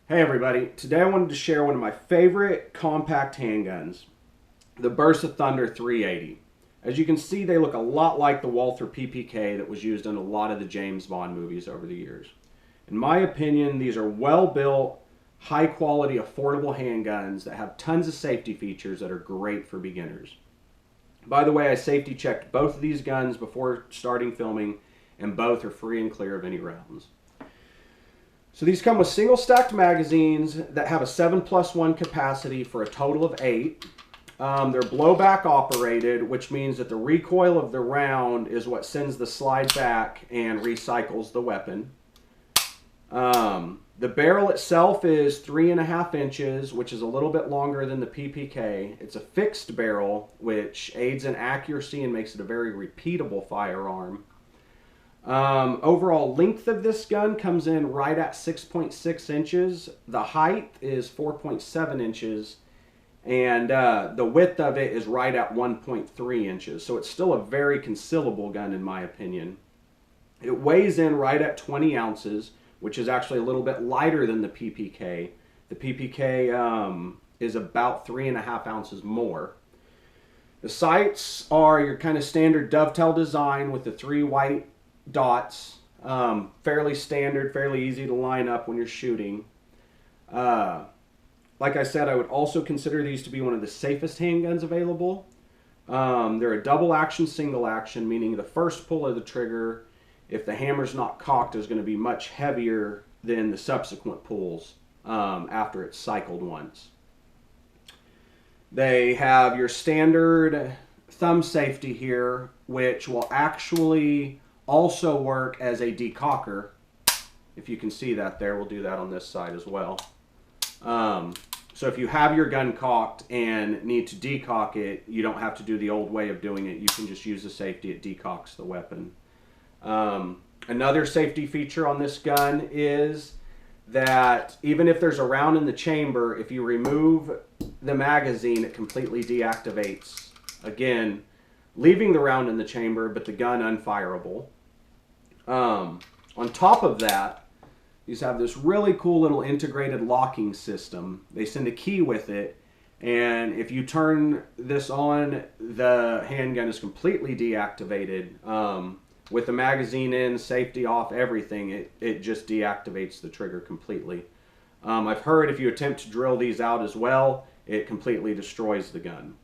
Hey everybody, today I wanted to share one of my favorite compact handguns, the Bersa Thunder 380. As you can see, they look a lot like the Walther PPK that was used in a lot of the James Bond movies over the years. In my opinion, these are well built, high quality, affordable handguns that have tons of safety features that are great for beginners. By the way, I safety checked both of these guns before starting filming, and both are free and clear of any rounds. So these come with single stacked magazines that have a 7+1 capacity for a total of 8. They're blowback operated, which means that the recoil of the round is what sends the slide back and recycles the weapon. The barrel itself is 3.5 inches, which is a little bit longer than the PPK. It's a fixed barrel, which aids in accuracy and makes it a very repeatable firearm. Overall length of this gun comes in right at 6.6 inches. The height is 4.7 inches. And the width of it is right at 1.3 inches. So it's still a very concealable gun in my opinion. It weighs in right at 20 ounces, which is actually a little bit lighter than the PPK. The PPK is about 3.5 ounces more. The sights are your kind of standard dovetail design with the 3 white dots, fairly standard, fairly easy to line up when you're shooting. Like I said, I would also consider these to be one of the safest handguns available. They're a double action, single action, meaning the first pull of the trigger, if the hammer's not cocked, is going to be much heavier than the subsequent pulls after it's cycled once. They have your standard thumb safety here, which will actually also work as a decocker. If you can see that there, we'll do that on this side as well. So if you have your gun cocked and need to decock it, you don't have to do the old way of doing it. You can just use the safety. It decocks the weapon. Another safety feature on this gun is that even if there's a round in the chamber, if you remove the magazine, it completely deactivates. Again, leaving the round in the chamber, but the gun unfireable. On top of that, these have this really cool little integrated locking system. They send a key with it, and if you turn this on, the handgun is completely deactivated. With the magazine in, safety off, everything, it just deactivates the trigger completely. I've heard if you attempt to drill these out as well, it completely destroys the gun.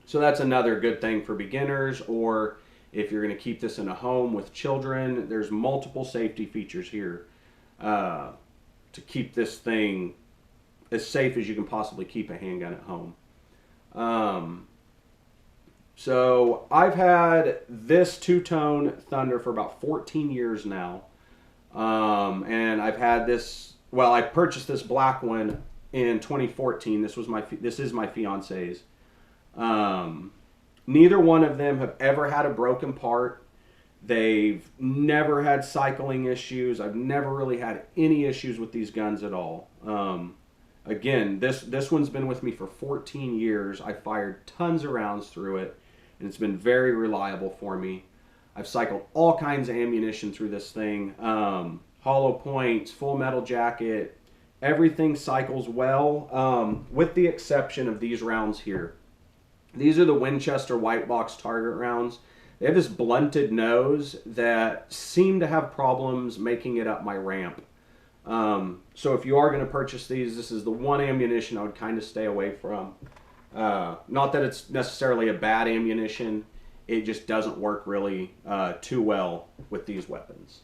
So that's another good thing for beginners, or if you're going to keep this in a home with children. There's multiple safety features here to keep this thing as safe as you can possibly keep a handgun at home. So I've had this two-tone Thunder for about 14 years now. And I've had this, well, I purchased this black one in 2014. This is my fiance's. Neither one of them have ever had a broken part. They've never had cycling issues. I've never really had any issues with these guns at all. Again, this one's been with me for 14 years. I fired tons of rounds through it, and it's been very reliable for me. I've cycled all kinds of ammunition through this thing. Hollow points, full metal jacket, everything cycles well, with the exception of these rounds here. These are the Winchester white box target rounds. They have this blunted nose that seem to have problems making it up my ramp. So if you are going to purchase these, this is the one ammunition I would kind of stay away from. Not that it's necessarily a bad ammunition. It just doesn't work really too well with these weapons.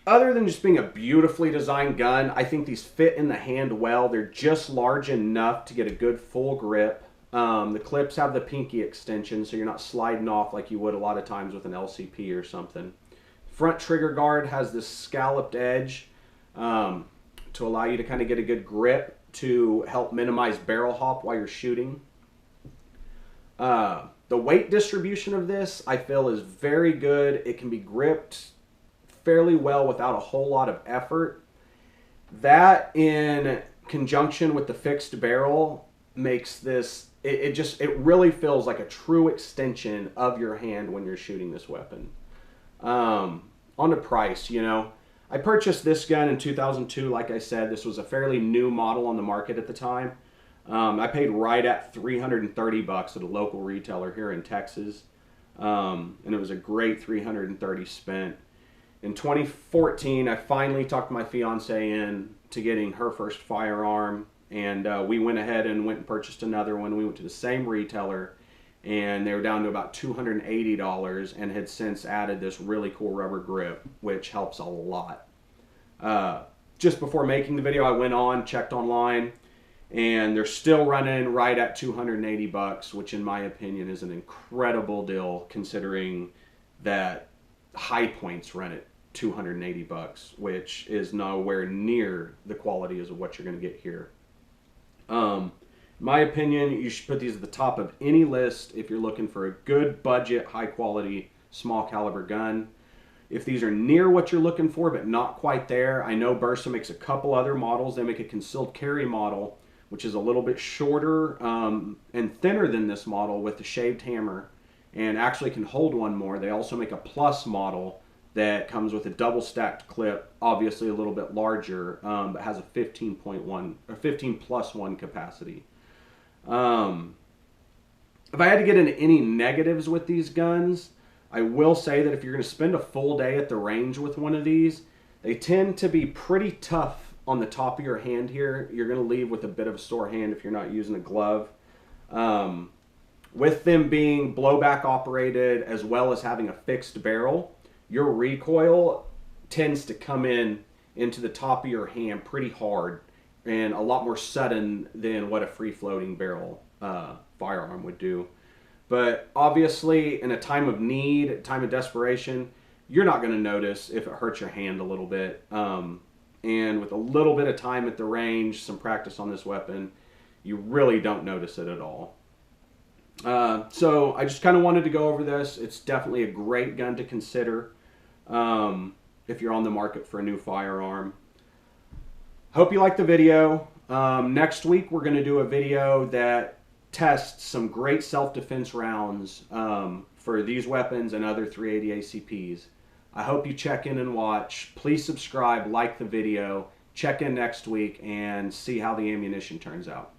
Other than just being a beautifully designed gun, I think these fit in the hand well. They're just large enough to get a good full grip. The clips have the pinky extension, so you're not sliding off like you would a lot of times with an LCP or something. Front trigger guard has this scalloped edge to allow you to kind of get a good grip to help minimize barrel hop while you're shooting. The weight distribution of this, I feel, is very good. It can be gripped fairly well without a whole lot of effort. That in conjunction with the fixed barrel makes this, it really feels like a true extension of your hand when you're shooting this weapon. On the price, I purchased this gun in 2002. Like I said, this was a fairly new model on the market at the time. I paid right at $330 at a local retailer here in Texas, and it was a great $330 spent. In 2014, I finally talked my fiance in to getting her first firearm, and we went ahead and went and purchased another one. We went to the same retailer, and they were down to about $280 and had since added this really cool rubber grip, which helps a lot. Just before making the video, I went on, checked online, and they're still running right at $280, which in my opinion is an incredible deal considering that High Points run at $280, which is nowhere near the quality as of what you're going to get here. In my opinion, you should put these at the top of any list if you're looking for a good budget, high quality, small caliber gun. If these are near what you're looking for but not quite there, I know Bersa makes a couple other models. They make a concealed carry model, which is a little bit shorter and thinner than this model with the shaved hammer, and actually can hold one more. They also make a plus model that comes with a double stacked clip, obviously a little bit larger, but has a 15.1 or 15 plus 1 capacity. If I had to get into any negatives with these guns, I will say that if you're going to spend a full day at the range with one of these, they tend to be pretty tough on the top of your hand here. You're going to leave with a bit of a sore hand if you're not using a glove. With them being blowback operated as well as having a fixed barrel, your recoil tends to come into the top of your hand pretty hard and a lot more sudden than what a free-floating barrel firearm would do. But obviously, in a time of need, time of desperation, you're not going to notice if it hurts your hand a little bit. And with a little bit of time at the range, some practice on this weapon, you really don't notice it at all. So I just kind of wanted to go over this. It's definitely a great gun to consider if you're on the market for a new firearm. Hope you liked the video. Next week, we're going to do a video that tests some great self-defense rounds for these weapons and other 380 ACPs. I hope you check in and watch. Please subscribe, like the video, check in next week, and see how the ammunition turns out.